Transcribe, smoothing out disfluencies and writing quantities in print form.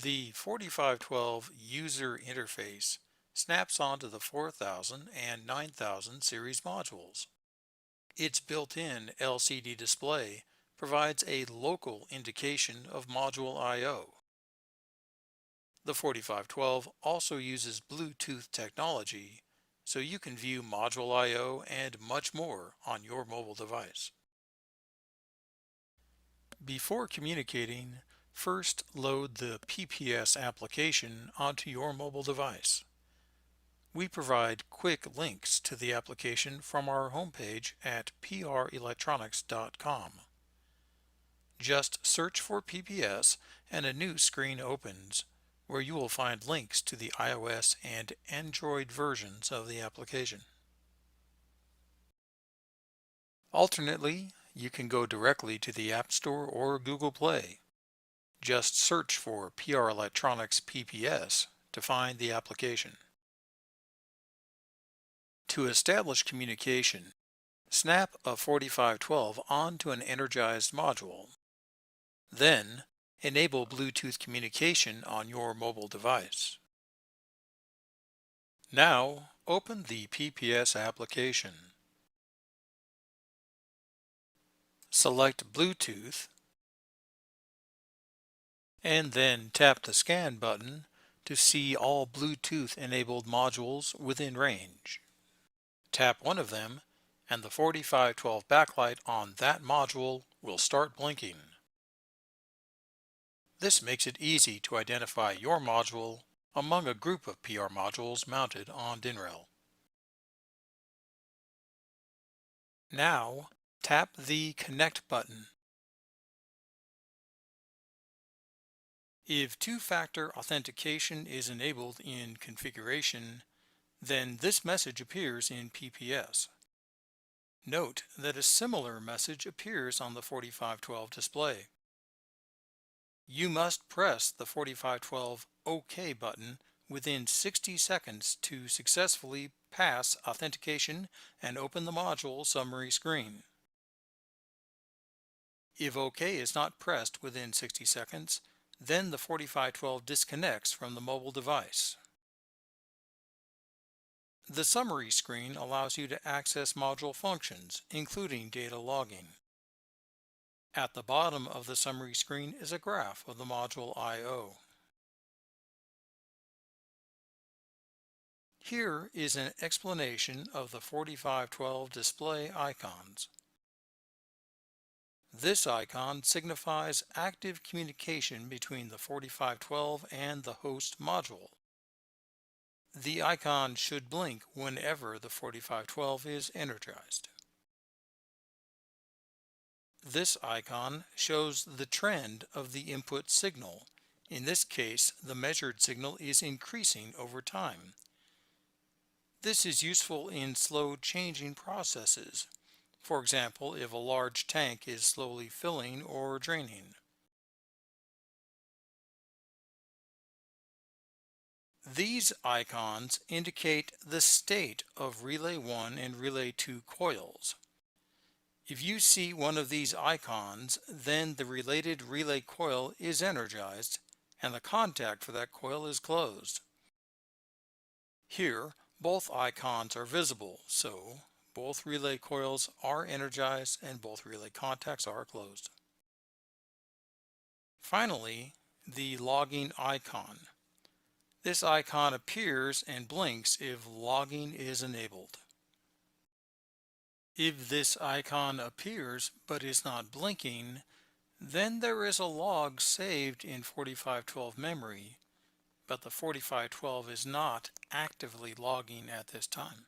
The 4512 user interface snaps onto the 4000 and 9000 series modules. Its built-in LCD display provides a local indication of module I/O. The 4512 also uses Bluetooth technology, so you can view module I/O and much more on your mobile device. Before communicating, first load the PPS application onto your mobile device. We provide quick links to the application from our homepage at prelectronics.com. Just search for PPS and a new screen opens where you will find links to the iOS and Android versions of the application. Alternately, you can go directly to the App Store or Google Play. Just search for PR Electronics PPS to find the application. To establish communication, snap a 4512 onto an energized module. Then, enable Bluetooth communication on your mobile device. Now, open the PPS application. Select Bluetooth, and then tap the Scan button to see all Bluetooth-enabled modules within range. Tap one of them, and the 4512 backlight on that module will start blinking. This makes it easy to identify your module among a group of PR modules mounted on DINREL. Now, tap the Connect button. If two-factor authentication is enabled in configuration, then this message appears in PPS. Note that a similar message appears on the 4512 display. You must press the 4512 OK button within 60 seconds to successfully pass authentication and open the module summary screen. If OK is not pressed within 60 seconds, then the 4512 disconnects from the mobile device. The summary screen allows you to access module functions, including data logging. At the bottom of the summary screen is a graph of the module I/O. Here is an explanation of the 4512 display icons. This icon signifies active communication between the 4512 and the host module. The icon should blink whenever the 4512 is energized. This icon shows the trend of the input signal. In this case, the measured signal is increasing over time. This is useful in slow changing processes. For example, if a large tank is slowly filling or draining. These icons indicate the state of Relay 1 and Relay 2 coils. If you see one of these icons, then the related relay coil is energized and the contact for that coil is closed. Here, both icons are visible, so both relay coils are energized and both relay contacts are closed. Finally, the logging icon. This icon appears and blinks if logging is enabled. If this icon appears but is not blinking, then there is a log saved in 4512 memory, but the 4512 is not actively logging at this time.